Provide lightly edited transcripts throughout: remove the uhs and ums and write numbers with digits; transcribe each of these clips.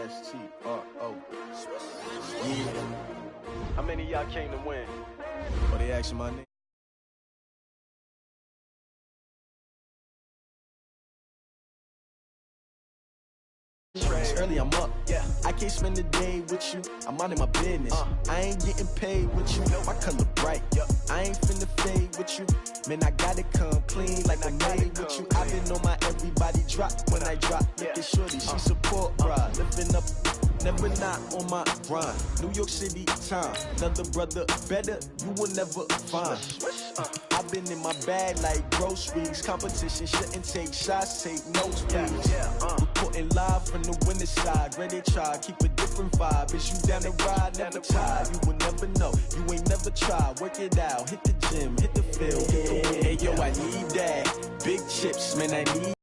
S-T-R-O. Yeah. How many of y'all came to win? Oh, they asking my name? Early, I'm up. Yeah. I can't spend the day with you. I'm minding my business. I ain't getting paid with you. My color bright. I ain't finna fade with you. Man, I gotta come clean like I made with you. I've been on my everybody drop when I drop. Look at shorty, she support, bruh. Living up, never not on my grind. New York City time. Another brother better, you will never find. I've been in my bag like groceries. Competition shouldn't take shots, take notes, please. Reporting live from the winning side. Ready to try, keep a different vibe. Is you down the ride, never tired. You will never know, you ain't never tried. Work it out, hit the gym, hit the field, hit the win. Hey yo, I need that. Big chips, man, I need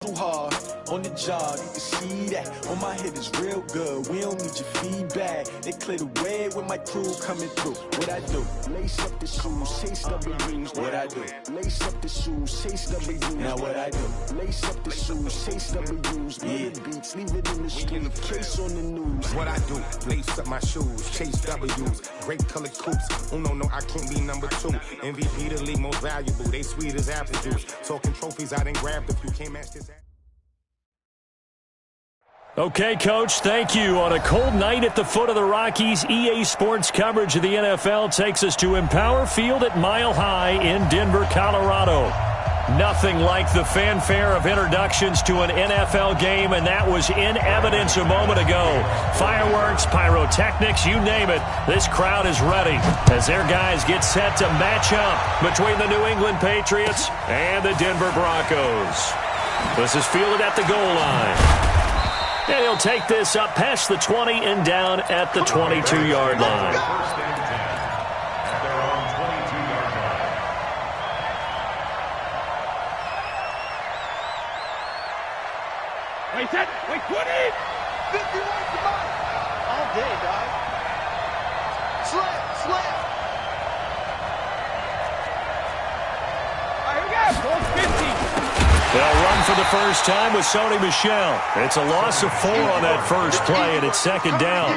too hard. On the job, you can see that. On my head is real good. We don't need your feedback. They clear the way with my crew coming through. What I do? Lace up the shoes, chase W's. What I do? Lace up the shoes, chase W's. Now what I do? Lace up the shoes, chase W's. Yeah, beats, leave it in the street. Case on the news. What I do? Lace up my shoes, chase W's. Great colored coops. Oh no, I can't be number 2. MVP the league most valuable. They sweet as apple juice. Talking trophies, I done grabbed a few. Can't match this. Okay, Coach, thank you. On a cold night at the foot of the Rockies, EA Sports coverage of the NFL takes us to Empower Field at Mile High in Denver, Colorado. Nothing like the fanfare of introductions to an NFL game, and that was in evidence a moment ago. Fireworks, pyrotechnics, you name it. This crowd is ready as their guys get set to match up between the New England Patriots and the Denver Broncos. This is fielded at the goal line. And he'll take this up past the 20 and down at the 22-yard line. Wait, set. Wait, 20. 50 yards to mark. All day, dog. Slam. All right, here we go. 50. They'll run for the first time with Sony Michel. It's a loss of 4 on that first play, and it's second down.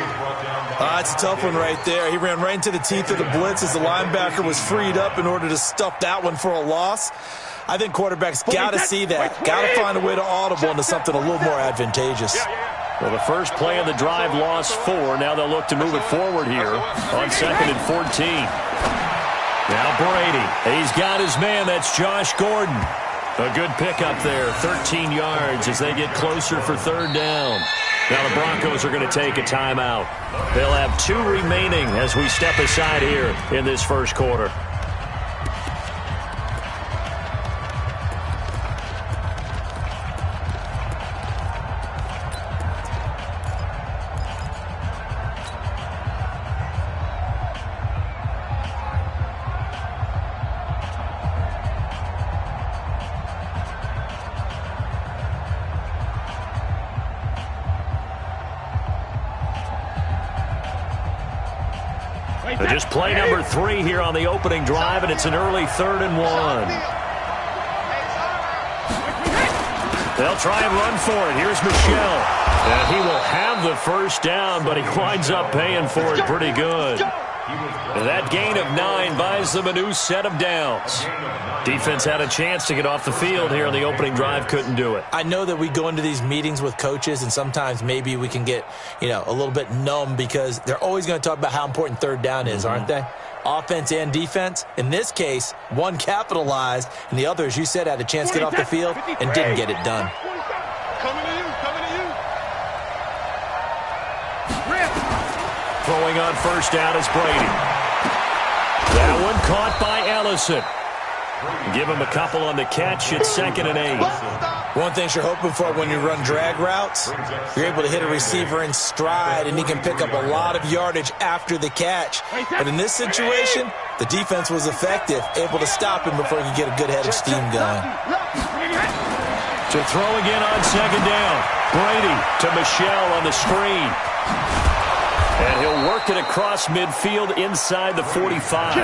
It's a tough one right there. He ran right into the teeth of the blitz as the linebacker was freed up in order to stuff that one for a loss. I think quarterbacks got to see that. Got to find a way to audible into something a little more advantageous. Well, the first play of the drive lost 4. Now they'll look to move it forward here on 2nd and 14. Now Brady. He's got his man. That's Josh Gordon. A good pickup there, 13 yards as they get closer for 3rd down. Now the Broncos are going to take a timeout. They'll have 2 remaining as we step aside here in this first quarter. Just play number 3 here on the opening drive, and it's an early 3rd and 1. They'll try and run for it. Here's Michel. And he will have the first down, but he winds up paying for it pretty good. And that gain of 9 buys them a new set of downs. Defense had a chance to get off the field here on the opening drive, couldn't do it. I know that we go into these meetings with coaches, and sometimes maybe we can get, a little bit numb because they're always going to talk about how important 3rd down is, aren't they? Offense and defense. In this case, one capitalized, and the other, as you said, had a chance to get off the field and didn't get it done. Coming to you. Throwing on first down is Brady. That one caught by Ellison. Give him a couple on the catch. It's 2nd and 8. One thing you're hoping for when you run drag routes, you're able to hit a receiver in stride, and he can pick up a lot of yardage after the catch. But in this situation, the defense was effective, able to stop him before he could get a good head of steam going. To throw again on 2nd down. Brady to Michel on the screen. And he'll work it across midfield inside the 45.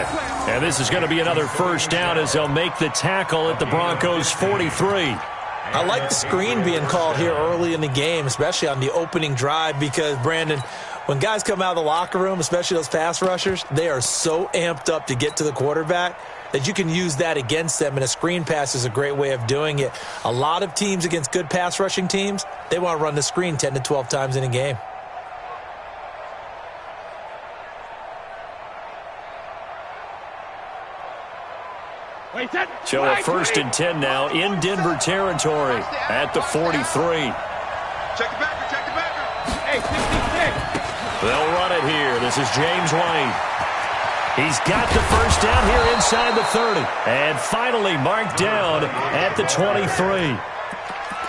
And this is going to be another first down as they'll make the tackle at the Broncos' 43. I like the screen being called here early in the game, especially on the opening drive, because, Brandon, when guys come out of the locker room, especially those pass rushers, they are so amped up to get to the quarterback that you can use that against them, and a screen pass is a great way of doing it. A lot of teams against good pass rushing teams, they want to run the screen 10 to 12 times in a game. So a 1st and 10 now in Denver territory at the 43. Check the backer, check the backer. Hey, 66. They'll run it here. This is James White. He's got the first down here inside the 30. And finally marked down at the 23.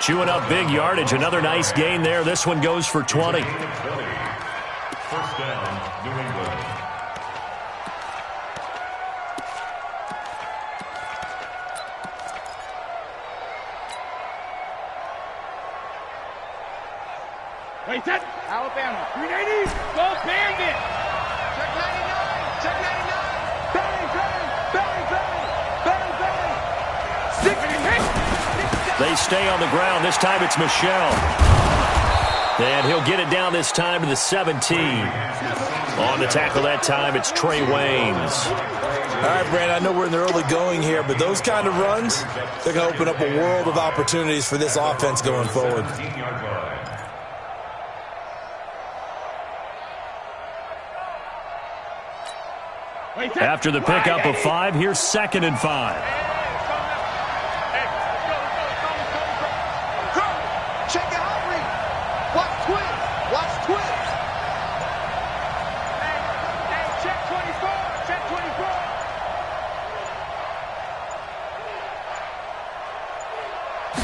Chewing up big yardage. Another nice gain there. This one goes for 20. First down, New England. Wait, set. Alabama. 380. Go Bandit. Check 99. Check 99. Bang, bang, bang, bang, bang, bang. They stay on the ground. This time it's Michelle. And he'll get it down this time to the 17. On the tackle that time, it's Trey Waynes. All right, Brandon, I know we're in the early going here, but those kind of runs, they're going to open up a world of opportunities for this offense going forward. After the pickup of 5, here's 2nd and 5. Check it out, Reed. Watch twist. Watch twist. Hey, check 24. Check 24.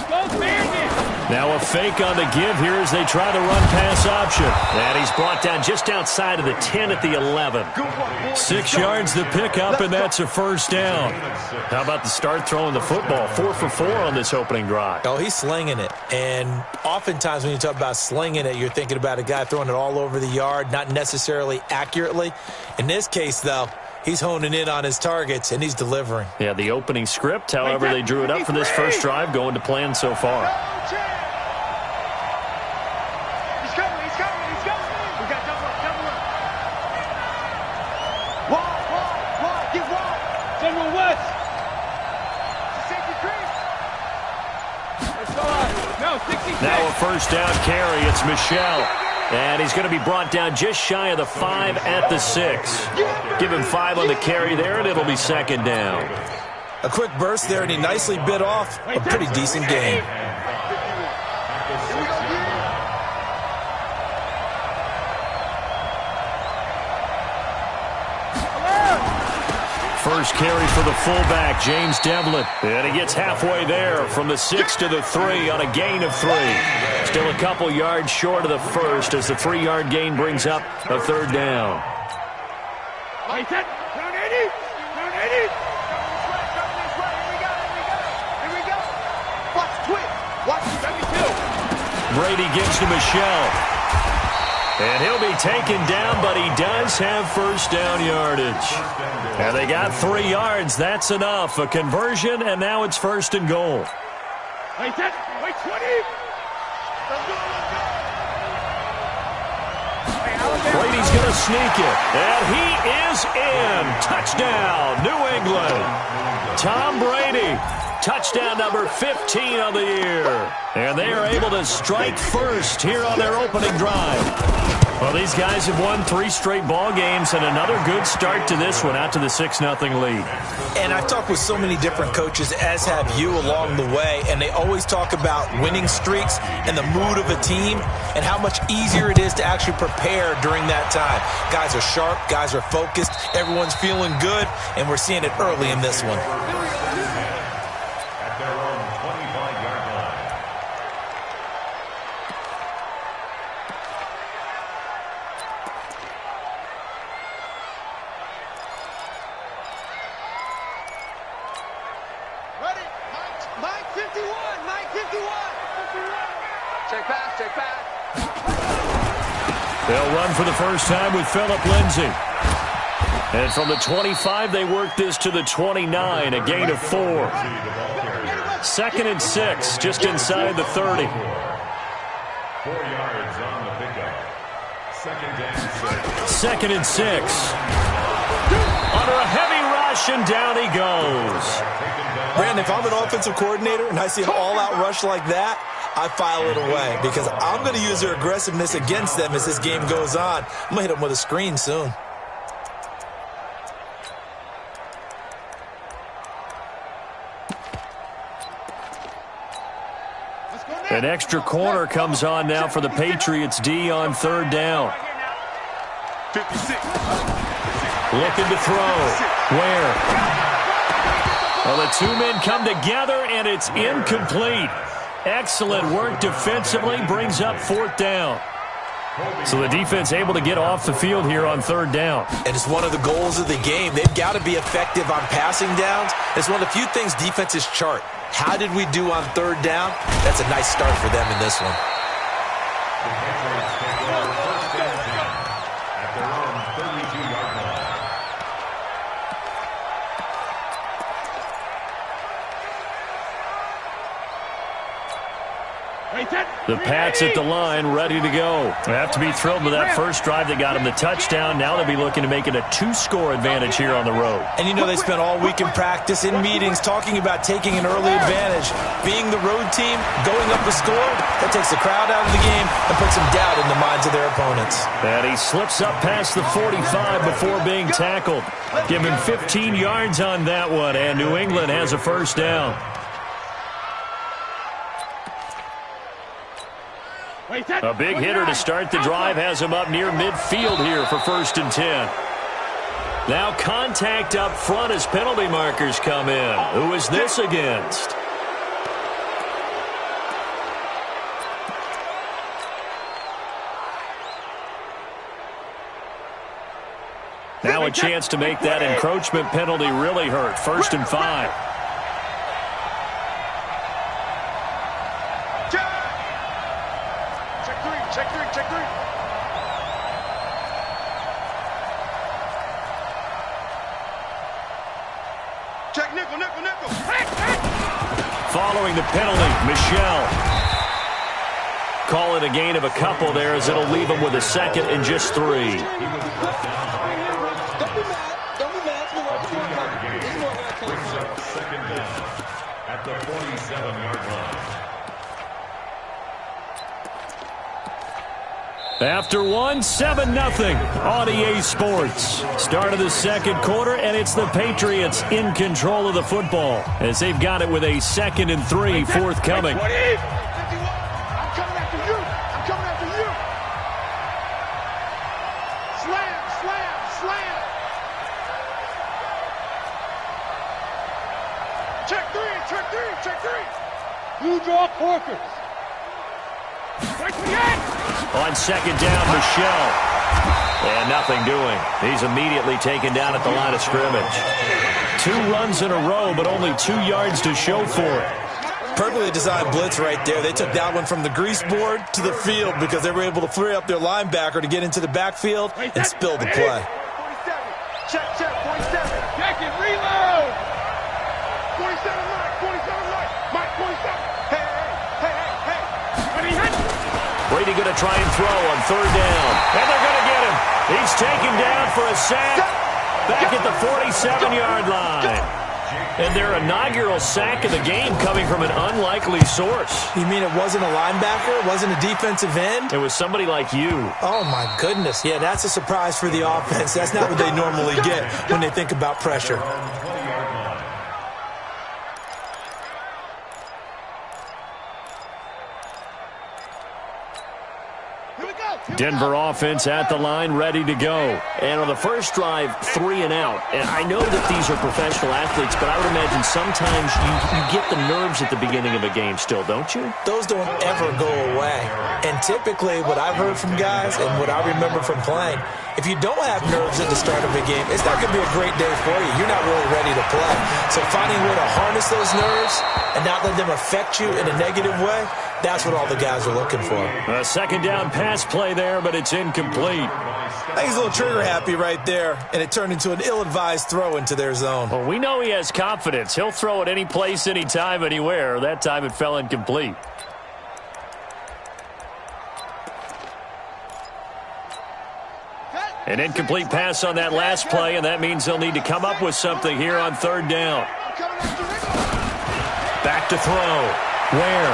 Go Bandit. Now a fake on the give here as they try the run pass option. And he's brought down just outside of the 10 at the 11. 6 yards the pickup, and that's a first down. How about the start throwing the football? 4 for 4 on this opening drive. Oh, he's slinging it. And oftentimes when you talk about slinging it, you're thinking about a guy throwing it all over the yard, not necessarily accurately. In this case, though, he's honing in on his targets, and he's delivering. Yeah, the opening script, however, they drew it up for this first drive, going to plan so far. Now a first down carry. It's Michelle. And he's going to be brought down just shy of the 5 at the 6. Give him 5 on the carry there, and it'll be 2nd down. A quick burst there, and he nicely bit off a pretty decent gain. First carry for the fullback, James Devlin. And he gets halfway there from the 6 to the 3 on a gain of 3. Still a couple yards short of the first as the 3-yard gain brings up a 3rd down. Down 80. Down 80. Here we go. Watch twist. Watch 72. Brady gives to Michelle. And he'll be taken down, but he does have first down yardage. And they got 3 yards. That's enough. A conversion, and now it's 1st and goal. Wait, 20. Let's go. Brady's going to sneak it. And he is in. Touchdown, New England. Tom Brady. Touchdown number 15 on the year. And they are able to strike first here on their opening drive. Well, these guys have won 3 straight ball games and another good start to this one out to the 6-0 lead. And I've talked with so many different coaches, as have you, along the way, and they always talk about winning streaks and the mood of a team and how much easier it is to actually prepare during that time. Guys are sharp, guys are focused, everyone's feeling good, and we're seeing it early in this one. They'll run for the first time with Phillip Lindsay. And from the 25, they work this to the 29, a gain of 4. 2nd and 6, just inside the 30. 4 yards on the pickup. 2nd and 6. Under a heavy rush, and down he goes. Brandon, if I'm an offensive coordinator and I see an all-out rush like that, I file it away because I'm going to use their aggressiveness against them as this game goes on. I'm going to hit them with a screen soon. An extra corner comes on now for the Patriots D on 3rd down. 56. Looking to throw. Where? Well, the two men come together, and it's incomplete. Excellent work defensively, brings up 4th down. So the defense able to get off the field here on 3rd down. And it's one of the goals of the game. They've got to be effective on passing downs. It's one of the few things defenses chart. How did we do on 3rd down? That's a nice start for them in this one. The Pats at the line, ready to go. They have to be thrilled with that first drive that got them the touchdown. Now they'll be looking to make it a 2-score advantage here on the road. And you know they spent all week in practice, in meetings, talking about taking an early advantage. Being the road team, going up the score, that takes the crowd out of the game and puts some doubt in the minds of their opponents. And he slips up past the 45 before being tackled. Give him 15 yards on that one, and New England has a first down. A big hitter to start the drive has him up near midfield here for 1st and 10. Now contact up front as penalty markers come in. Who is this against? Now a chance to make that encroachment penalty really hurt. 1st and 5. Following the penalty, Michel. Call it a gain of a couple there as it'll leave him with a 2nd and just 3. Don't be mad. Don't be mad. Brings up 2nd down at the 47-yard line. After 7-0 on EA Sports. Start of the 2nd quarter, and it's the Patriots in control of the football as they've got it with a 2nd and 3 forthcoming. I'm coming after you. I'm coming after you. Slam, slam, slam. Check 3, check 3, check 3. You draw corkers. Right to the end. On 2nd down, Michel. And nothing doing. He's immediately taken down at the line of scrimmage. 2 runs in a row, but only 2 yards to show for it. Perfectly designed blitz right there. They took that one from the grease board to the field because they were able to free up their linebacker to get into the backfield and spill the play. 47. Check, 47. Check it, reload. 47, Mike, 47. Hey. When he hits. Brady going to try and throw on 3rd down. And they're going to get him. He's taken down for a sack back at the 47-yard line. And their inaugural sack of the game coming from an unlikely source. You mean it wasn't a linebacker? It wasn't a defensive end? It was somebody like you. Oh, my goodness. Yeah, that's a surprise for the offense. That's not what they normally get when they think about pressure. Denver offense at the line, ready to go. And on the first drive, 3 and out. And I know that these are professional athletes, but I would imagine sometimes you get the nerves at the beginning of a game still, don't you? Those don't ever go away. And typically, what I've heard from guys and what I remember from playing, if you don't have nerves at the start of a game, it's not going to be a great day for you. You're not really ready to play. So finding a way to harness those nerves and not let them affect you in a negative way, That's what all the guys are looking for. A second down pass play there, but it's incomplete. I think he's a little trigger happy right there, and it turned into an ill-advised throw into their zone. Well, we know he has confidence. He'll throw it any place, anytime, anywhere. That time it fell incomplete. An incomplete pass on that last play, and that means they'll need to come up with something here on third down. Back to throw. Where?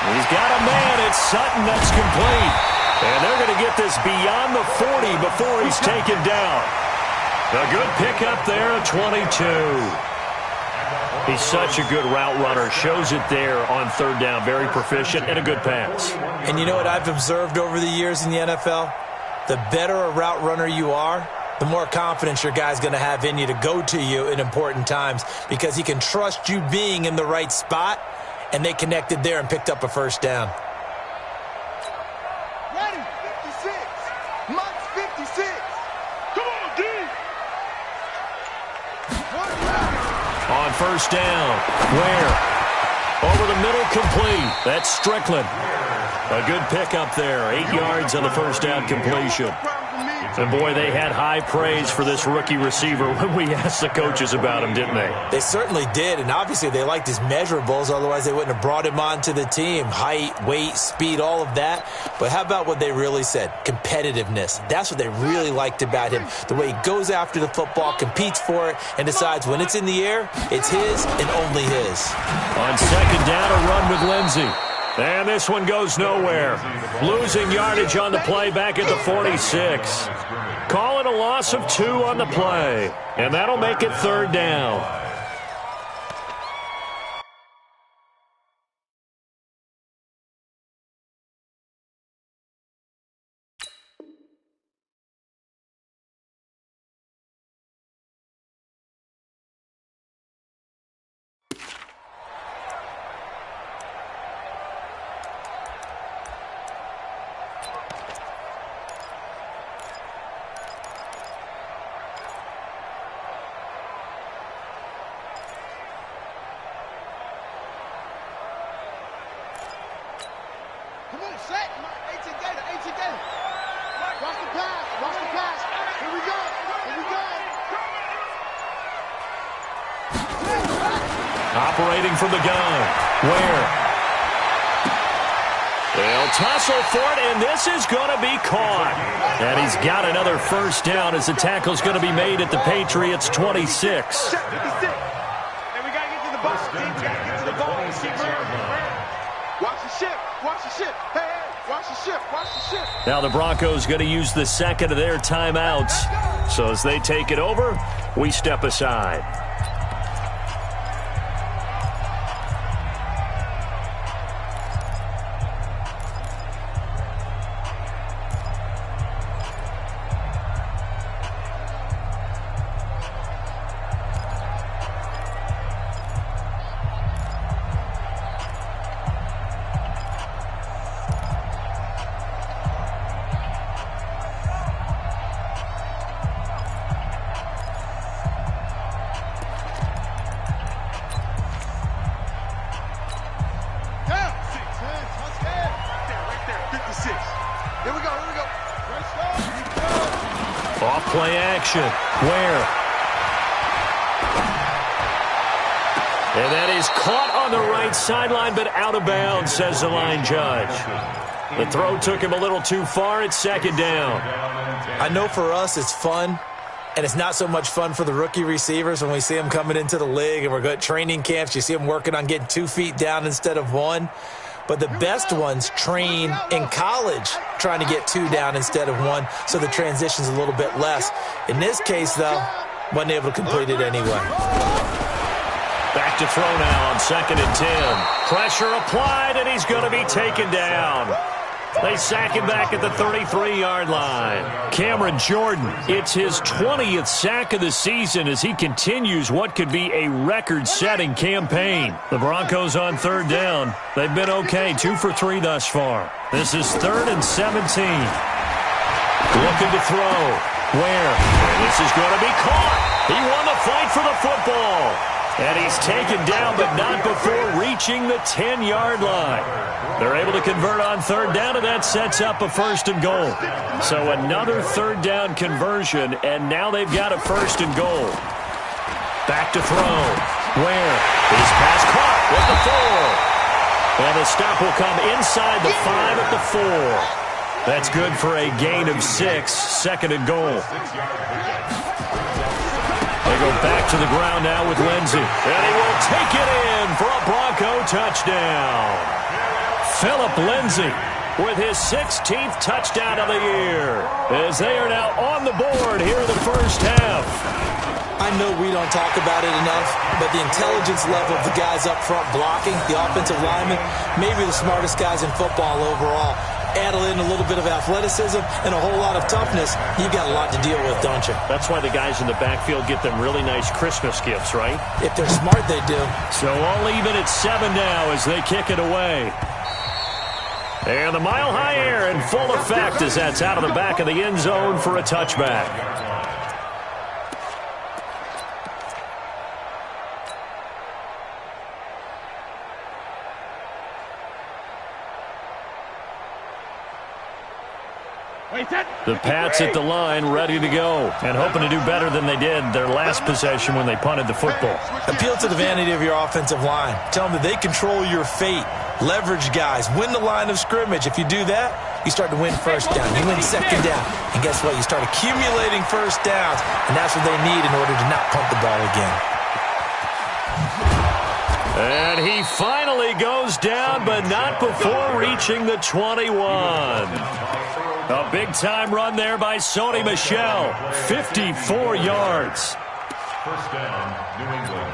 He's got a man. It's Sutton. That's complete. And they're going to get this beyond the 40 before he's taken down. A good pickup there at 22. He's such a good route runner. Shows it there on third down. Very proficient and a good pass. And you know what I've observed over the years in the NFL? The better a route runner you are, the more confidence your guy's going to have in you to go to you in important times because he can trust you being in the right spot, and they connected there and picked up a first down. Ready, 56. Mike's 56. Come on, D. On first down, Ware. Over the middle, complete. That's Strickland. A good pickup there. 8 yards on the first down completion. And, boy, they had high praise for this rookie receiver when we asked the coaches about him, didn't they? They certainly did, and obviously they liked his measurables. Otherwise, they wouldn't have brought him onto the team. Height, weight, speed, all of that. But how about what they really said? Competitiveness. That's what they really liked about him. The way he goes after the football, competes for it, and decides when it's in the air, it's his and only his. On second down, a run with Lindsey. And this one goes nowhere. Losing yardage on the play back at the 46. Call it a loss of 2 on the play. And that'll make it third down. Come on, set. 18 Gator, 18 Gator. Watch the pass, watch the pass. Here we go, here we go. Operating from the gun. Ware. They'll tussle for it, and this is going to be caught. And he's got another first down as the tackle's going to be made at the Patriots' 26. And we got to get to the ball, team. We got to get to the ball. Watch the ship, watch the ship. Hey, hey, watch the ship, watch the ship. Now the Broncos going to use the second of their timeouts. So as they take it over, we step aside. Play action. Where? And that is caught on the right sideline, but out of bounds, says the line judge. The throw took him a little too far. It's second down. I know for us it's fun, and it's not so much fun for the rookie receivers when we see them coming into the league and we're going to training camps. You see them working on getting 2 feet down instead of 1. But the best ones train in college trying to get 2 down instead of 1, so the transition's a little bit less. In this case, though, wasn't able to complete it anyway. Back to throw now on 2nd and 10. Pressure applied, and he's going to be taken down. They sack him back at the 33-yard line. Cameron Jordan, it's his 20th sack of the season as he continues what could be a record-setting campaign. The Broncos on third down. They've been okay, 2 for 3 thus far. This is 3rd and 17. Looking to throw. Where? And this is going to be caught. He won the fight for the football. And he's taken down, but not before reaching the 10-yard line. They're able to convert on third down, and that sets up a 1st and goal. So another third down conversion, and now they've got a 1st and goal. Back to throw. Where? His pass caught with the 4. And the stop will come inside the 5 at the 4. That's good for a gain of 6, 2nd and goal. They go back to the ground now with Lindsey. And he will take it in for a Bronco touchdown. Philip Lindsey with his 16th touchdown of the year, as they are now on the board here in the first half. I know we don't talk about it enough, but the intelligence level of the guys up front blocking, the offensive linemen, maybe the smartest guys in football overall. Add in a little bit of athleticism and a whole lot of toughness, you've got a lot to deal with, don't you? That's why the guys in the backfield get them really nice Christmas gifts, right? If they're smart, they do. So all even at 7 now as they kick it away. And the mile-high air in full effect as that's out of the back of the end zone for a touchback. The Pats at the line, ready to go, and hoping to do better than they did their last possession when they punted the football. Appeal to the vanity of your offensive line. Tell them that they control your fate. Leverage guys. Win the line of scrimmage. If you do that, you start to win first down. You win second down. And guess what? You start accumulating first downs, and that's what they need in order to not punt the ball again. And he finally goes down, but not before reaching the 21. A big-time run there by Sony Michel. 54 yards. First down, New England.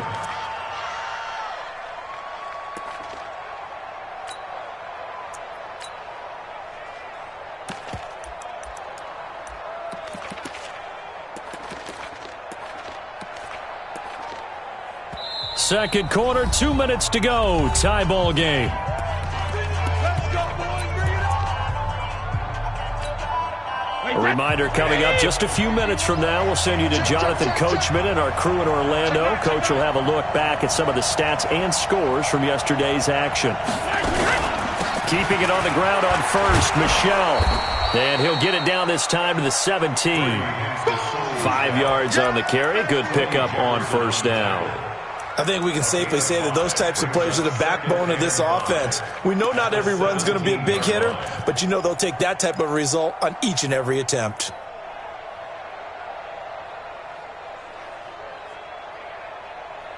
Second quarter, 2 minutes to go. Tie ball game. A reminder coming up just a few minutes from now. We'll send you to Jonathan Coachman and our crew in Orlando. Coach will have a look back at some of the stats and scores from yesterday's action. Keeping it on the ground on first, Michel. And he'll get it down this time to the 17. 5 yards on the carry. Good pickup on first down. I think we can safely say that those types of players are the backbone of this offense. We know not every run's going to be a big hitter, but you know they'll take that type of result on each and every attempt.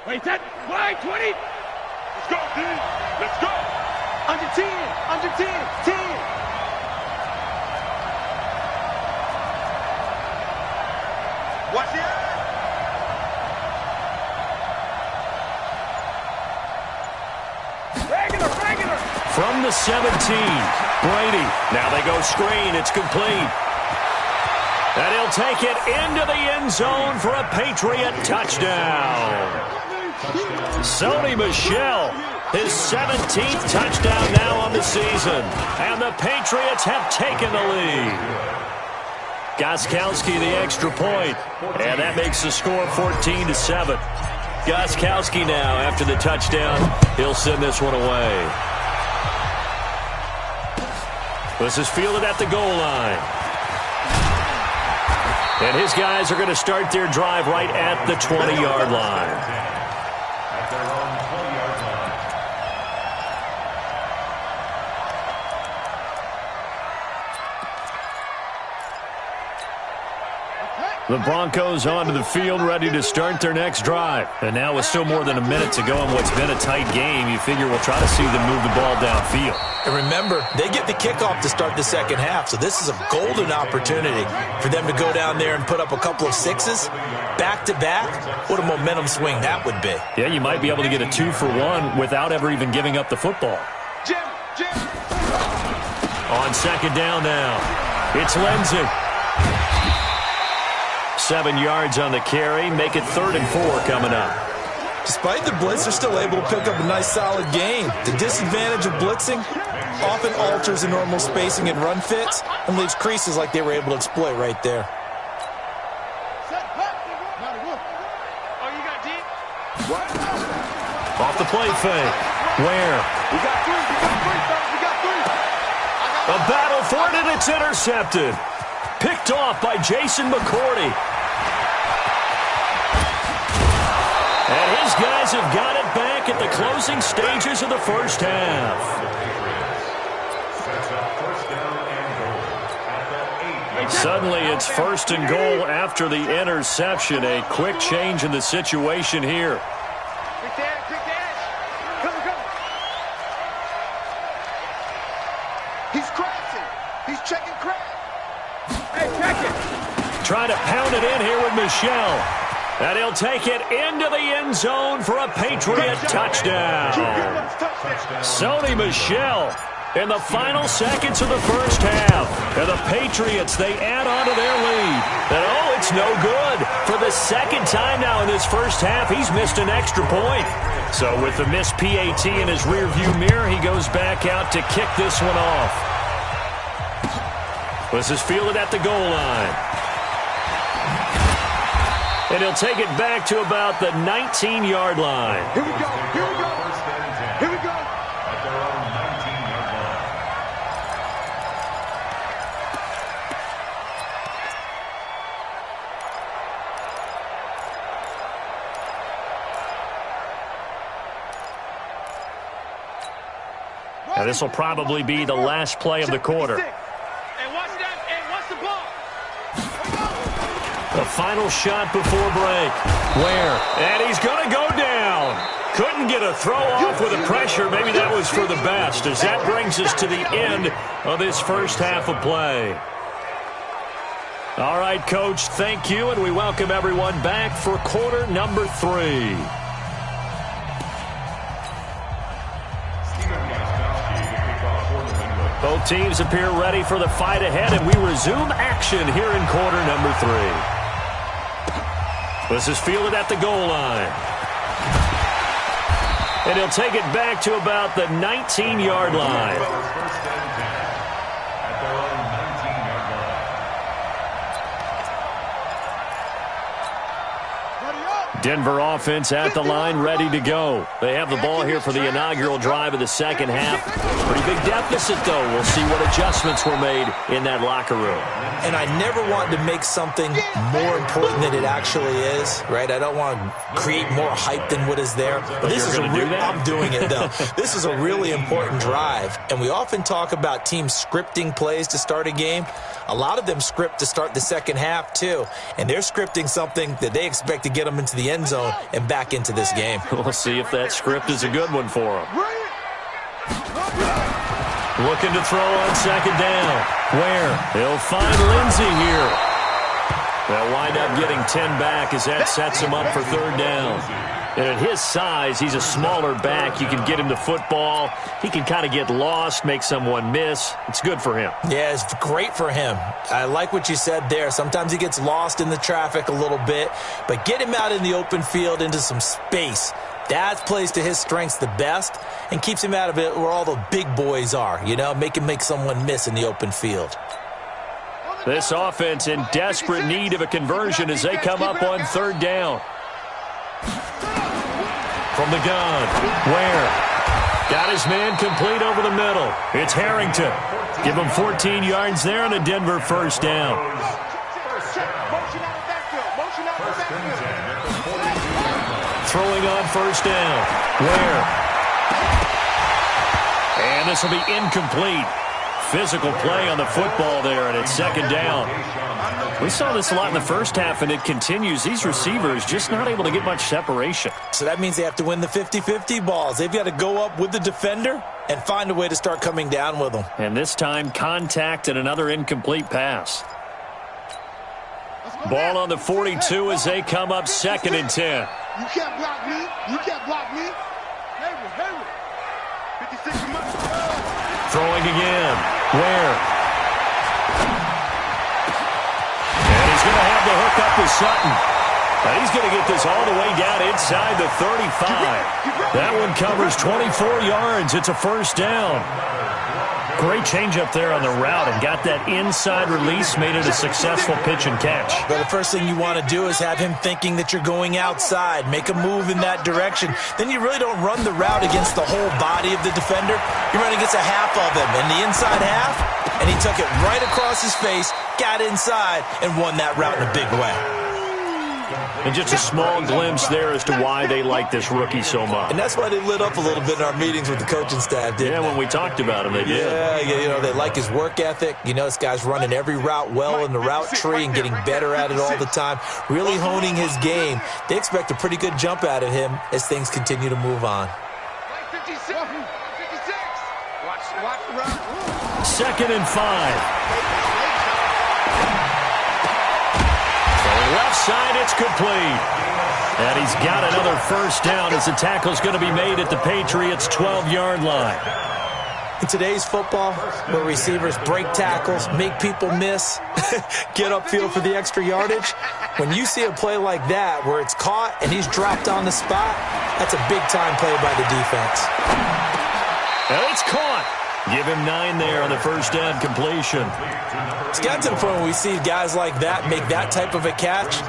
Wait, that wide 20. Let's go, D. Let's go. Under 10, under 10, 10. Watch it. From the 17, Brady. Now they go screen. It's complete. And he'll take it into the end zone for a Patriot touchdown. Sony Michel, his 17th touchdown now on the season. And the Patriots have taken the lead. Gostkowski the extra point. And that makes the score 14-7. Gostkowski now, after the touchdown, he'll send this one away. This is fielded at the goal line. And his guys are going to start their drive right at the 20-yard line. At their own 20-yard line. The Broncos onto the field, ready to start their next drive. And now with still more than a minute to go in what's been a tight game, you figure we'll try to see them move the ball downfield. And remember, they get the kickoff to start the second half, so this is a golden opportunity for them to go down there and put up a couple of sixes back-to-back. What a momentum swing that would be. Yeah, you might be able to get a 2-for-1 without ever even giving up the football. On second down now, it's Lindsey. 7 yards on the carry, make it 3rd and 4 coming up. Despite the blitz, they're still able to pick up a nice solid gain. The disadvantage of blitzing often alters the normal spacing and run fits and leaves creases like they were able to exploit right there. Oh, you got deep? off the play fake. Ware. We got three. We got three. A battle for it, and it's intercepted. Picked off by Jason McCourty. And his guys have got it back at the closing stages of the first half. Suddenly it's 1st and goal after the interception. A quick change in the situation here. Quick dash. Come. He's crashing. He's checking crash. Hey, check it. Trying to pound it in here with Michel. And he'll take it into the end zone for a Patriot touchdown. Sony Michel in the final seconds of the first half. And the Patriots, they add on to their lead. And it's no good. For the second time now in this first half, he's missed an extra point. So with the missed PAT in his rearview mirror, he goes back out to kick this one off. This is fielded at the goal line. And he'll take it back to about the 19-yard line. Here we go. Here we go. Here we go. At their own 19-yard line. Now this will probably be the last play of the quarter. And watch that. And watch the ball. The final shot before break. Ware. And he's going to go down. Couldn't get a throw off with the pressure. Maybe that was for the best, as that brings us to the end of this first half of play. All right, Coach, thank you, and we welcome everyone back for quarter number 3. Both teams appear ready for the fight ahead, and we resume action here in quarter number 3. This is fielded at the goal line. And he'll take it back to about the 19-yard line. Denver offense at the line, ready to go. They have the ball here for the inaugural drive of the second half. Pretty big deficit, though. We'll see what adjustments were made in that locker room. And I never want to make something more important than it actually is, right? I don't want to create more hype than what is there. But this is I'm doing it, though. This is a really important drive. And we often talk about teams scripting plays to start a game. A lot of them script to start the second half, too. And they're scripting something that they expect to get them into the end zone and back into this game. We'll see if that script is a good one for them. Looking to throw on second down. Where? He'll find Lindsey here. They'll wind up getting 10 back as that sets him up for third down. And at his size, he's a smaller back. You can get him the football. He can kind of get lost, make someone miss. It's good for him. Yeah, it's great for him. I like what you said there. Sometimes he gets lost in the traffic a little bit. But get him out in the open field into some space. That plays to his strengths the best and keeps him out of it where all the big boys are. You know, make him make someone miss in the open field. This offense in desperate need of a conversion as they come up on third down. From the gun, Ware got his man complete over the middle. It's Harrington. Give him 14 yards there and a Denver first down. Throwing on first down, Ware. And this will be incomplete. Physical play on the football there, and it's second down. We saw this a lot in the first half, and it continues. These receivers just not able to get much separation. So that means they have to win the 50-50 balls. They've got to go up with the defender and find a way to start coming down with them. And this time, contact and another incomplete pass. Ball on the 42 as they come up second and 10. You can't block me. You can't block me. Hayward. 56 Throwing again. Ware. And he's going to have the hook up with Sutton. And he's going to get this all the way down inside the 35. That one covers 24 yards. It's a first down. Great changeup there on the route and got that inside release, made it a successful pitch and catch. But the first thing you want to do is have him thinking that you're going outside, make a move in that direction. Then you really don't run the route against the whole body of the defender. You run against a half of him, and the inside half, and he took it right across his face, got inside, and won that route in a big way. And just a small glimpse there as to why they like this rookie so much. And that's why they lit up a little bit in our meetings with the coaching staff, didn't they? When we talked about him, they did. Yeah, they like his work ethic. This guy's running every route well in the route tree and getting better at it all the time, really honing his game. They expect a pretty good jump out of him as things continue to move on. 56. Watch the run. 2nd and 5. Left side, it's complete. And he's got another first down as the tackle's going to be made at the Patriots' 12-yard line. In today's football, where receivers break tackles, make people miss, get upfield for the extra yardage, when you see a play like that where it's caught and he's dropped on the spot, that's a big-time play by the defense. And it's caught. Give him 9 there on the first down completion. It's gotten to the point where we see guys like that make that type of a catch.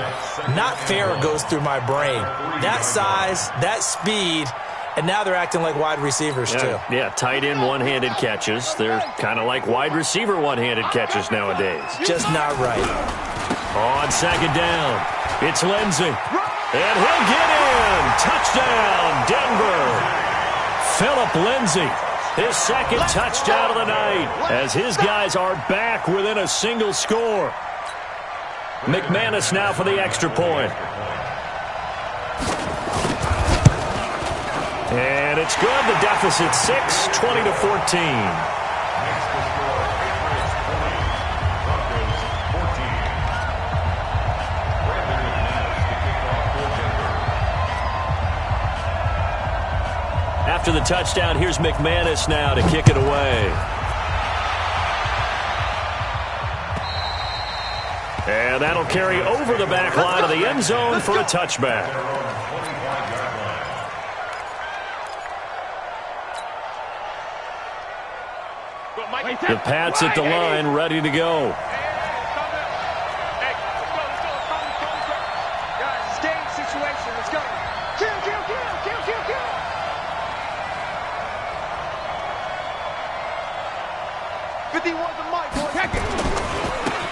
Not fair goes through my brain. That size, that speed, and now they're acting like wide receivers too. Yeah, tight end one-handed catches. They're kind of like wide receiver one-handed catches nowadays. Just not right. On 2nd down, it's Lindsey. And he'll get in. Touchdown, Denver. Phillip Lindsey. His 2nd touchdown of the night as his guys are back within a single score. McManus now for the extra point. And it's good. The deficit 6, 20-14. After the touchdown, here's McManus now to kick it away. And that'll carry over the back line of the end zone for a touchback. The Pats at the line, ready to go.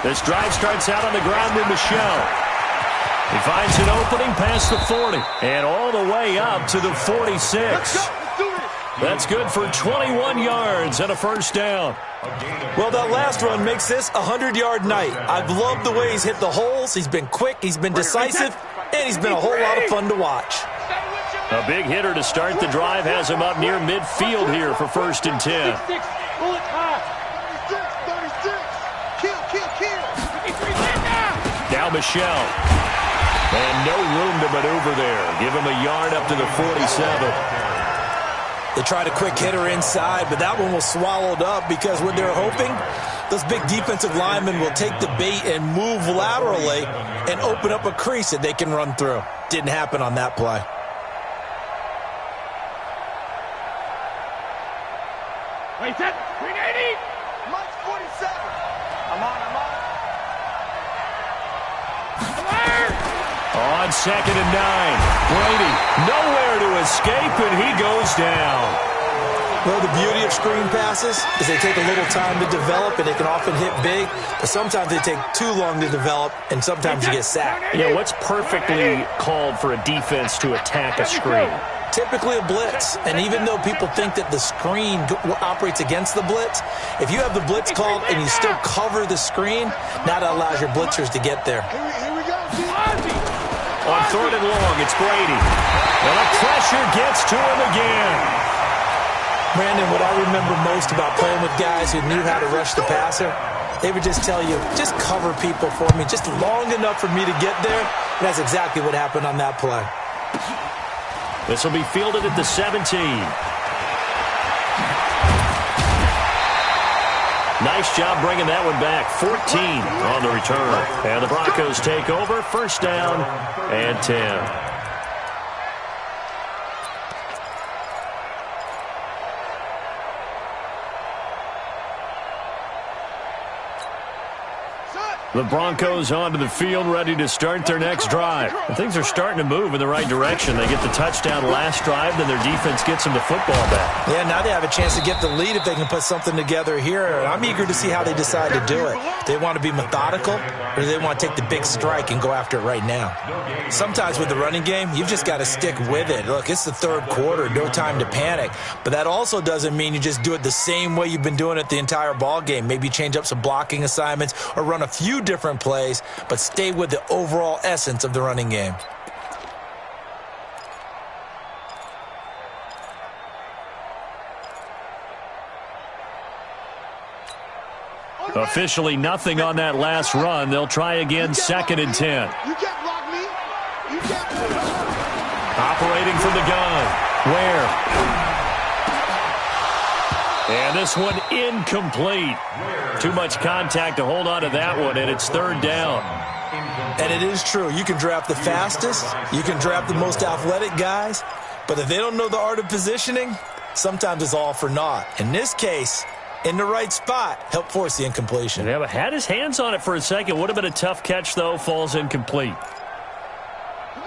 This drive starts out on the ground with Michel. He finds an opening past the 40 and all the way up to the 46. That's good for 21 yards and a first down. Well, that last run makes this a 100-yard night. I've loved the way he's hit the holes. He's been quick, he's been decisive, and he's been a whole lot of fun to watch. A big hitter to start the drive has him up near midfield here for 1st and 10. Now Michel. And no room to maneuver there. Give him a yard up to the 47. They tried a quick hitter inside, but that one was swallowed up because what they're hoping, those big defensive linemen will take the bait and move laterally and open up a crease that they can run through. Didn't happen on that play. Wait, that 380. Mike's 47. I'm on. On 2nd and 9, Brady nowhere to escape, and he goes down. Well, the beauty of screen passes is they take a little time to develop, and they can often hit big, but sometimes they take too long to develop, and sometimes you get sacked. Yeah, what's perfectly called for a defense to attack a screen? Typically a blitz, and even though people think that the screen operates against the blitz, if you have the blitz called and you still cover the screen, that allows your blitzers to get there. On 3rd and long, it's Brady. And the pressure gets to him again. Brandon, what I remember most about playing with guys who knew how to rush the passer, they would just tell you, just cover people for me, just long enough for me to get there. And that's exactly what happened on that play. This will be fielded at the 17. Nice job bringing that one back. 14 on the return. And the Broncos take over. 1st down and 10. The Broncos onto the field, ready to start their next drive. And things are starting to move in the right direction. They get the touchdown last drive, then their defense gets them the football back. Yeah, now they have a chance to get the lead if they can put something together here. And I'm eager to see how they decide to do it. They want to be methodical, or do they want to take the big strike and go after it right now? Sometimes with the running game, you've just got to stick with it. Look, it's the third quarter, no time to panic. But that also doesn't mean you just do it the same way you've been doing it the entire ball game. Maybe change up some blocking assignments or run a few different plays, but stay with the overall essence of the running game. Officially nothing on that last run. They'll try again, 2nd and 10. You can't block me. You can't. Operating from the gun. Where? And this one incomplete. Too much contact to hold on to that one, and it's 3rd down. And it is true. You can draft the fastest. You can draft the most athletic guys. But if they don't know the art of positioning, sometimes it's all for naught. In this case, in the right spot, help force the incompletion. Yeah, but had his hands on it for a second. Would have been a tough catch, though. Falls incomplete.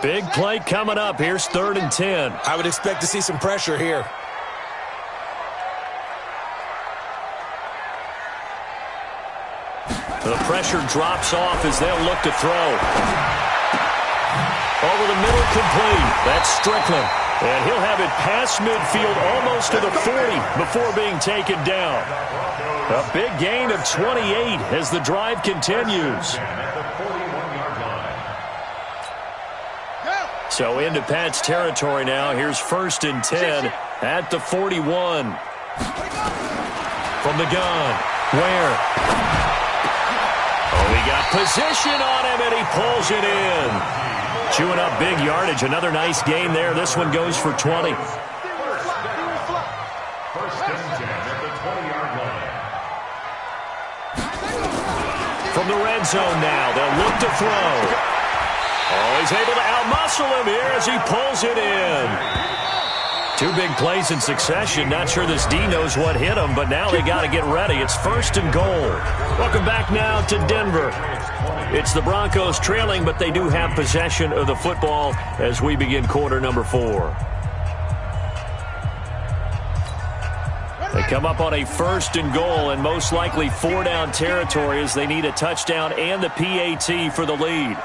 Big play coming up. Here's 3rd and 10. I would expect to see some pressure here. The pressure drops off as they'll look to throw. Over the middle, complete. That's Strickland. And he'll have it past midfield almost to the 40 before being taken down. A big gain of 28 as the drive continues. So into Pat's territory now. Here's 1st and 10 at the 41. From the gun. Where? Oh, he got position on him, and he pulls it in. Chewing up big yardage. Another nice gain there. This one goes for 20. 1st and 10 at the 20-yard line. From the red zone now, they'll look to throw. Oh, he's able to outmuscle him here as he pulls it in. 2 big plays in succession. Not sure this D knows what hit him, but now they got to get ready. It's 1st and goal. Welcome back now to Denver. It's the Broncos trailing, but they do have possession of the football as we begin quarter number 4. They come up on a 1st and goal and most likely 4-down territory as they need a touchdown and the PAT for the lead.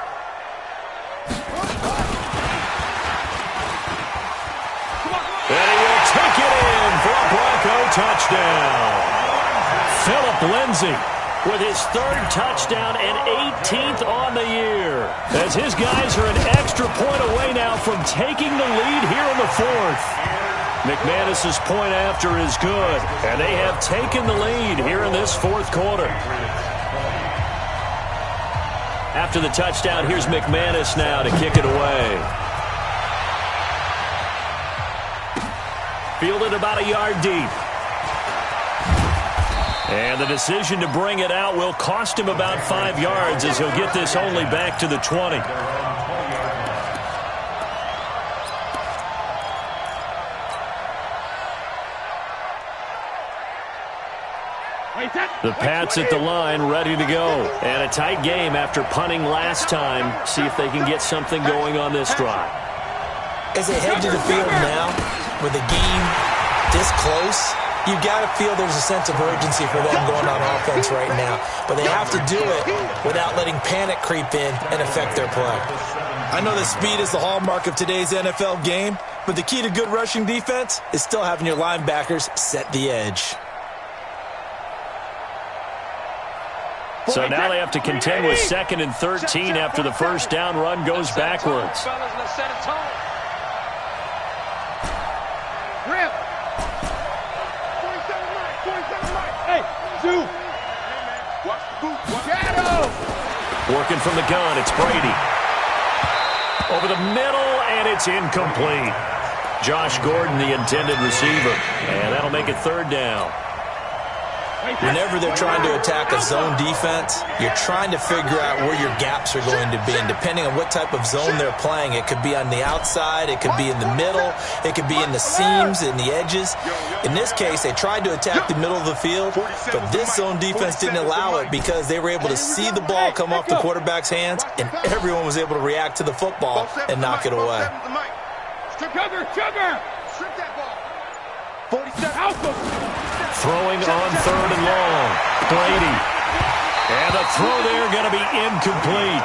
And he will take it in for a Bronco touchdown. Phillip Lindsay with his 3rd touchdown and 18th on the year. As his guys are an extra point away now from taking the lead here in the 4th. McManus's point after is good, and they have taken the lead here in this 4th quarter. After the touchdown, here's McManus now to kick it away. Fielded about a yard deep. And the decision to bring it out will cost him about 5 yards as he'll get this only back to the 20. The Pats at the line, ready to go. And a tight game after punting last time. See if they can get something going on this drive. As they head to the field now, with the game this close, you got to feel there's a sense of urgency for them going on offense right now. But they have to do it without letting panic creep in and affect their play. I know that speed is the hallmark of today's NFL game, but the key to good rushing defense is still having your linebackers set the edge. So now they have to contend with 2nd and 13 after the 1st down run goes backwards. Working from the gun, it's Brady. Over the middle, and it's incomplete. Josh Gordon, the intended receiver. And that'll make it 3rd down. Whenever they're trying to attack a zone defense, you're trying to figure out where your gaps are going to be. And depending on what type of zone they're playing, it could be on the outside, it could be in the middle, it could be in the seams, in the edges. In this case, they tried to attack the middle of the field, but this zone defense didn't allow it because they were able to see the ball come off the quarterback's hands, and everyone was able to react to the football and knock it away. Throwing on 3rd and long. Brady. And the throw there going to be incomplete.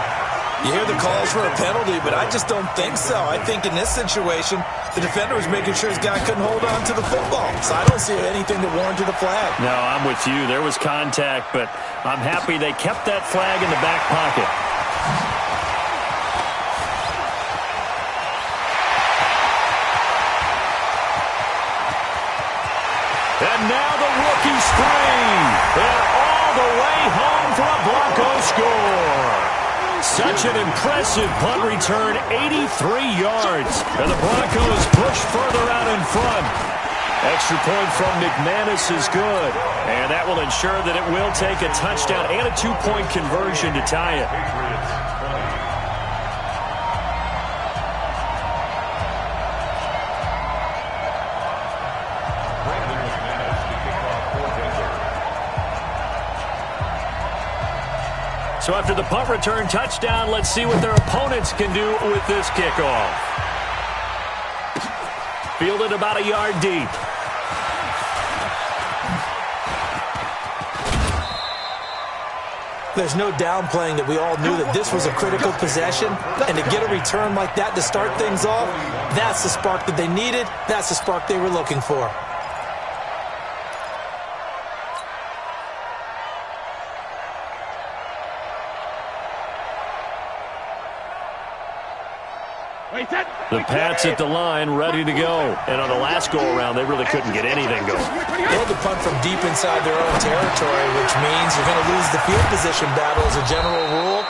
You hear the calls for a penalty, but I just don't think so. I think in this situation, the defender was making sure his guy couldn't hold on to the football. So I don't see anything that warranted a flag. No, I'm with you. There was contact, but I'm happy they kept that flag in the back pocket. And now the rookie screen. And all the way home for a Bronco score. Such an impressive punt return, 83 yards. And the Broncos push further out in front. Extra point from McManus is good. And that will ensure that it will take a touchdown and a 2-point conversion to tie it. So after the punt return touchdown, let's see what their opponents can do with this kickoff. Fielded about a yard deep. There's no downplaying that we all knew that this was a critical possession, and to get a return like that to start things off, that's the spark that they needed, that's the spark they were looking for. The Pats at the line, ready to go. And on the last go-around, they really couldn't get anything going. They had to punt from deep inside their own territory, which means you're going to lose the field position battle as a general rule.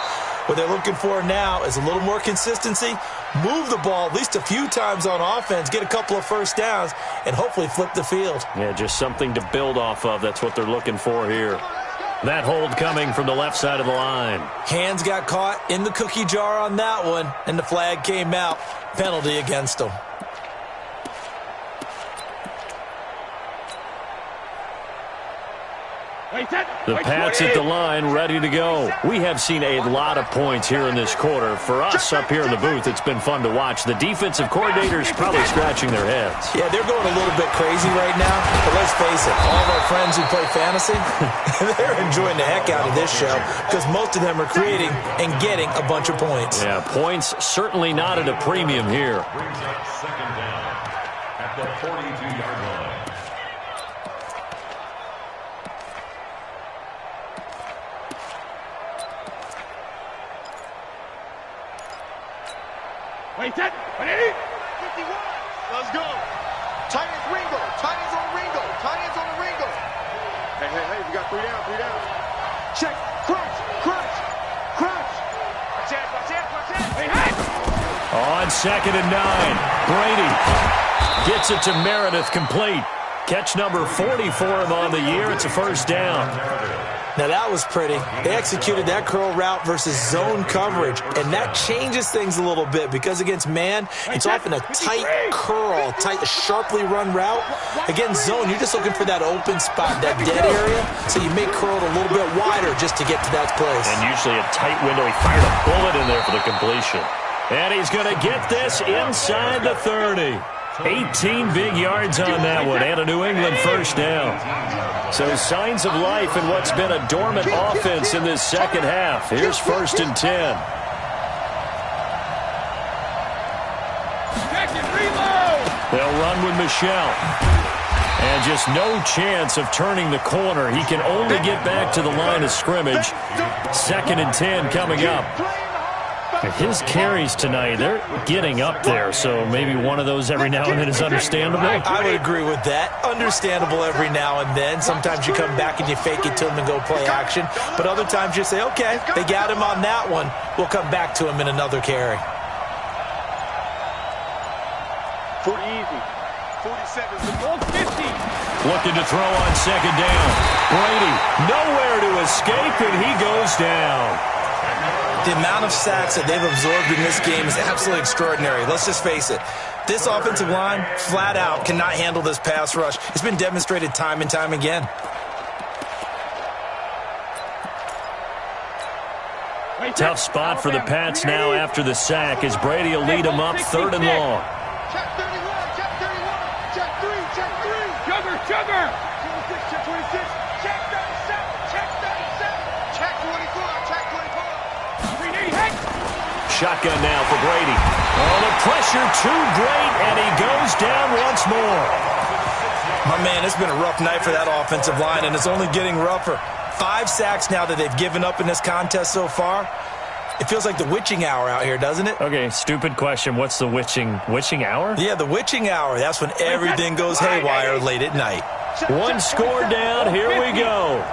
What they're looking for now is a little more consistency, move the ball at least a few times on offense, get a couple of first downs, and hopefully flip the field. Yeah, just something to build off of. That's what they're looking for here. That hold coming from the left side of the line. Hands got caught in the cookie jar on that one, and the flag came out. Penalty against them. The Pats at the line, ready to go. We have seen a lot of points here in this quarter. For us up here in the booth, it's been fun to watch. The defensive coordinators probably scratching their heads. Yeah, they're going a little bit crazy right now. But let's face it, all of our friends who play fantasy, they're enjoying the heck out of this show because most of them are creating and getting a bunch of points. Yeah, points certainly not at a premium here. Brings up 2nd down at the 42-yard line. Wait, that. 51. Let's go. Tight ends Ringo. Tight ends on Ringo. Tight ends on the Ringo. Hey, we got 3 down, 3 down. Check. Crunch. Watch out. Hey. On 2nd and 9, Brady gets it to Meredith, complete. Catch number 40 for him on the year. It's a first down. Now, that was pretty. They executed that curl route versus zone coverage, and that changes things a little bit because against man, it's often a tight curl, tight, sharply run route. Against zone, you're just looking for that open spot, that dead area, so you may curl it a little bit wider just to get to that place. And usually a tight window. He fired a bullet in there for the completion. And he's going to get this inside the 30. 18 big yards on that one, and a New England first down. So signs of life in what's been a dormant offense in this second half. Here's 1st and 10. They'll run with Michelle. And just no chance of turning the corner. He can only get back to the line of scrimmage. 2nd and 10 coming up. His carries tonight, they're getting up there, so maybe one of those every now and then is understandable. I would agree with that. Understandable every now and then. Sometimes you come back and you fake it to him and go play action. But other times you say, okay, they got him on that one. We'll come back to him in another carry. 40 easy. 47's the goal. 50. Looking to throw on second down. Brady nowhere to escape, and he goes down. The amount of sacks that they've absorbed in this game is absolutely extraordinary. Let's just face it. This offensive line, flat out, cannot handle this pass rush. It's been demonstrated time and time again. Tough spot for the Pats now after the sack as Brady will lead them up 3rd and long. Check 31, check 31, check 3, check 3. Jugger, jugger. 26, check 26, check 37, check 37, check 24, check 24. 3D hit. Shotgun now for Brady. Oh, the pressure too great, and he goes down once more. My man, it's been a rough night for that offensive line, and it's only getting rougher. 5 sacks now that they've given up in this contest so far. It feels like the witching hour out here, doesn't it? Okay, stupid question. What's the witching hour? Yeah, the witching hour. That's when everything goes haywire late at night. One score down. Here we go.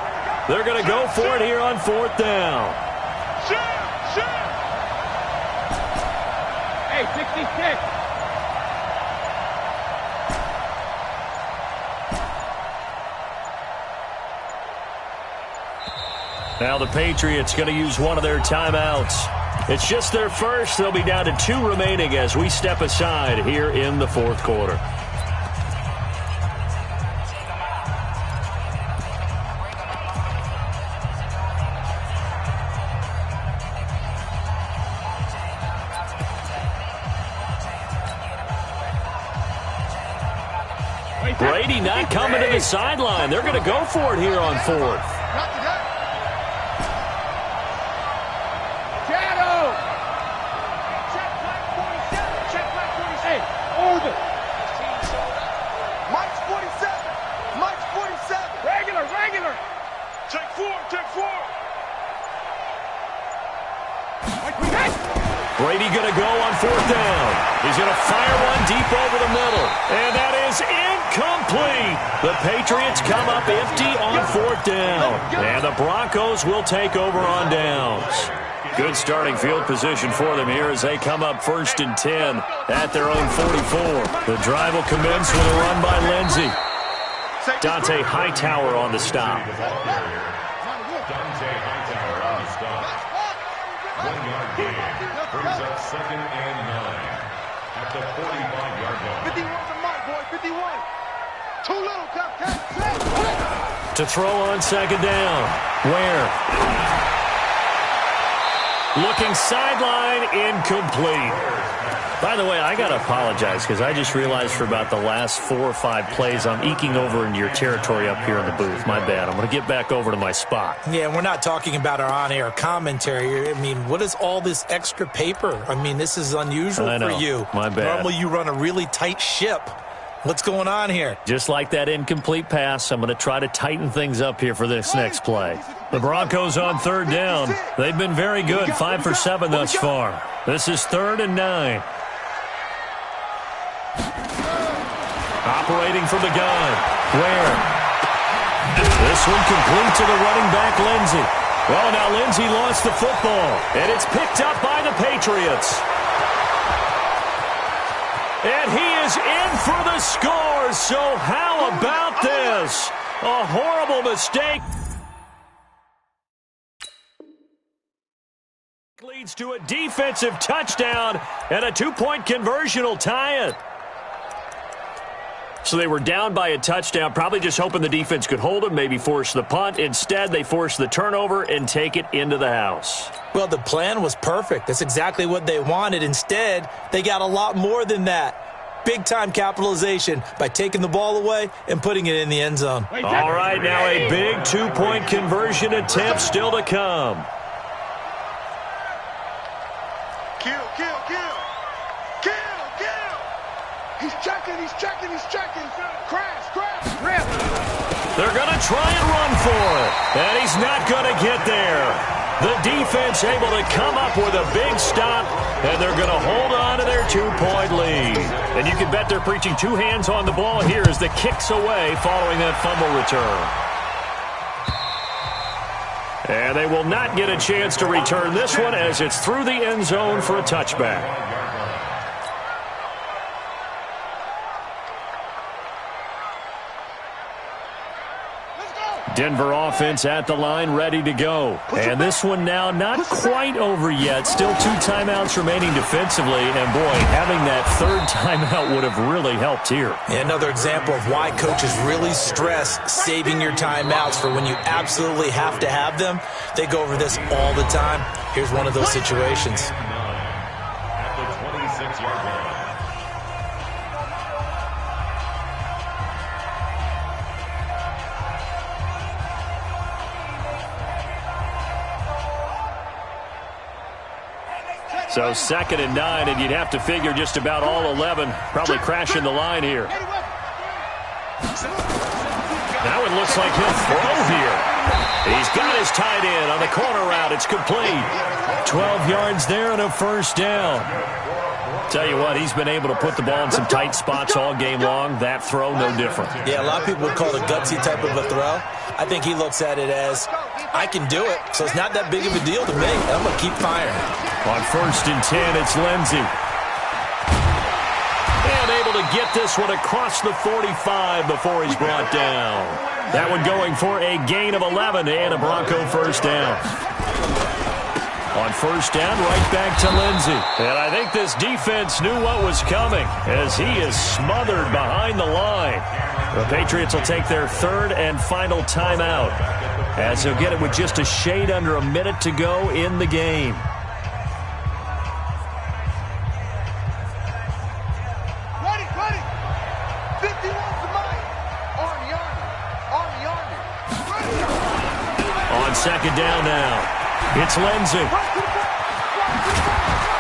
They're going to go for it here on 4th down. Hey, 66. Now the Patriots going to use one of their timeouts. It's just their first. They'll be down to 2 remaining as we step aside here in the 4th quarter. Brady not coming to the sideline. They're going to go for it here on 4th. Brady going to go on 4th down. He's going to fire one deep over the middle. And that is incomplete. The Patriots come up empty on 4th down. And the Broncos will take over on downs. Good starting field position for them here as they come up 1st and 10 at their own 44. The drive will commence with a run by Lindsey. Dante Hightower on the stop. Dante Hightower on the stop. 1-yard gain. Brings up 2nd and 9 at the 45-yard line. 51's a mark, boy. 51. Too little, Captain. To throw on 2nd down. Where? Looking sideline, incomplete. By the way, I got to apologize because I just realized for about the last 4 or 5 plays I'm eking over into your territory up here in the booth. My bad. I'm going to get back over to my spot. Yeah, we're not talking about our on-air commentary. I mean, what is all this extra paper? I mean, this is unusual for you. My bad. Normally you run a really tight ship. What's going on here? Just like that incomplete pass, I'm going to try to tighten things up here for this next play. The Broncos on 3rd down. They've been very good, 5 for 7 thus far. This is 3rd and 9. Operating from the gun. Where? This one complete to the running back, Lindsey. Well, now Lindsey lost the football, and it's picked up by the Patriots. And he is in for the score, so how about this? A horrible mistake. Leads to a defensive touchdown, and a 2-point conversion will tie it. So they were down by a touchdown, probably just hoping the defense could hold them, maybe force the punt. Instead, they force the turnover and take it into the house. Well, the plan was perfect. That's exactly what they wanted. Instead, they got a lot more than that. Big-time capitalization by taking the ball away and putting it in the end zone. All right, now a big 2-point conversion attempt still to come. Kill. He's checking. Crash. Rip. They're going to try and run for it, and he's not going to get there. The defense able to come up with a big stop, and they're going to hold on to their 2-point lead. And you can bet they're preaching 2 hands on the ball here as the kick's away following that fumble return. And they will not get a chance to return this one as it's through the end zone for a touchback. Denver offense at the line, ready to go. And this one now not quite over yet. Still 2 timeouts remaining defensively. And, boy, having that third timeout would have really helped here. Yeah, another example of why coaches really stress saving your timeouts for when you absolutely have to have them. They go over this all the time. Here's one of those situations. At the 26-yard line. So 2nd and 9, and you'd have to figure just about all 11 probably crashing the line here. Now it looks like he'll throw here. He's got his tight end on the corner route. It's complete. 12 yards there and a first down. Tell you what, he's been able to put the ball in some tight spots all game long. That throw, no different. Yeah, a lot of people would call it a gutsy type of a throw. I think he looks at it as, I can do it, so it's not that big of a deal to me. I'm going to keep firing. On 1st and 10, it's Lindsey. And able to get this one across the 45 before he's brought down. That one going for a gain of 11 and a Bronco first down. On 1st down, right back to Lindsey. And I think this defense knew what was coming as he is smothered behind the line. The Patriots will take their 3rd and final timeout as he'll get it with just a shade under a minute to go in the game. On 2nd down now, it's Lindsey.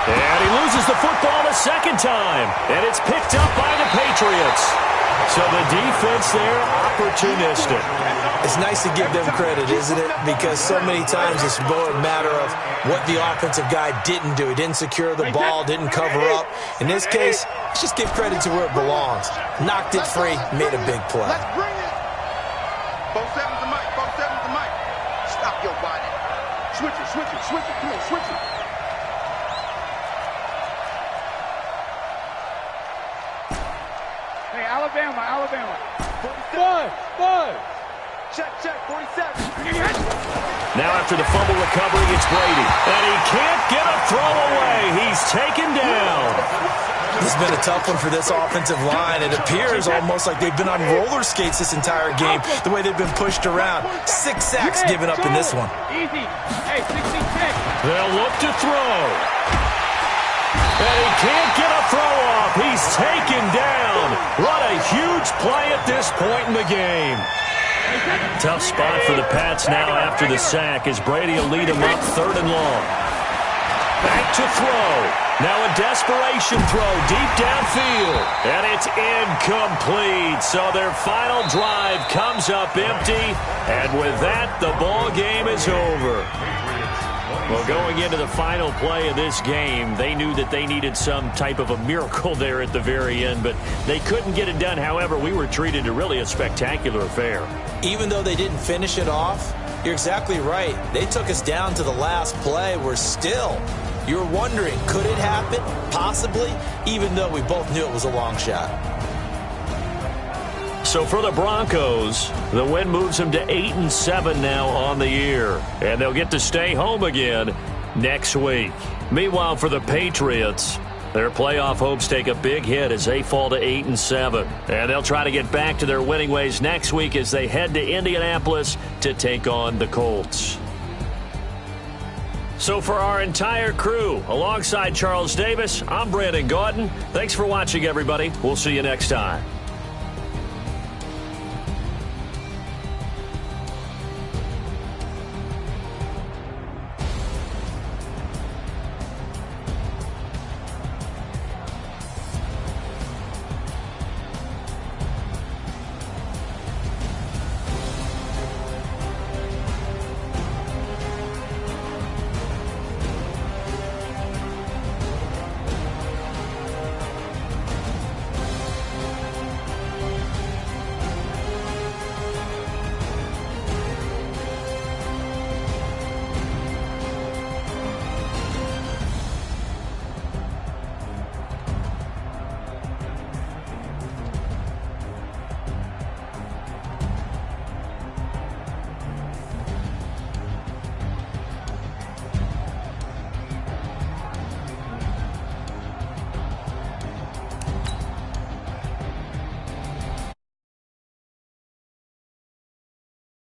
And he loses the football the 2nd time. And it's picked up by the Patriots. So the defense there, opportunistic. It's nice to give them credit, isn't it? Because so many times it's more a matter of what the offensive guy didn't do. He didn't secure the ball, didn't cover up. In this case, let's just give credit to where it belongs. Knocked it free, made a big play. Let's bring it. 4-7 to Mike. 4-7 to Mike. Stop your body. Switch it. Come on, switch it. Hey, Alabama. 47. Check, 47. Now after the fumble recovery, it's Brady. And he can't get a throw away. He's taken down. This has been a tough one for this offensive line. It appears almost like they've been on roller skates this entire game, the way they've been pushed around. 6 sacks given up in this one. Easy. Hey, 16-6. They'll look to throw. And he can't get a throw off. He's taken down. What a huge play at this point in the game. Tough spot for the Pats now after the sack as Brady will lead them up 3rd and long. Back to throw. Now a desperation throw deep downfield. And it's incomplete. So their final drive comes up empty. And with that, the ball game is over. Well, going into the final play of this game, they knew that they needed some type of a miracle there at the very end, but they couldn't get it done. However, we were treated to really a spectacular affair. Even though they didn't finish it off, you're exactly right. They took us down to the last play. We're still, you're wondering, could it happen? Possibly, even though we both knew it was a long shot. So for the Broncos, the win moves them to 8-7 now on the year. And they'll get to stay home again next week. Meanwhile, for the Patriots, their playoff hopes take a big hit as they fall to 8-7. And they'll try to get back to their winning ways next week as they head to Indianapolis to take on the Colts. So for our entire crew, alongside Charles Davis, I'm Brandon Gaudin. Thanks for watching, everybody. We'll see you next time.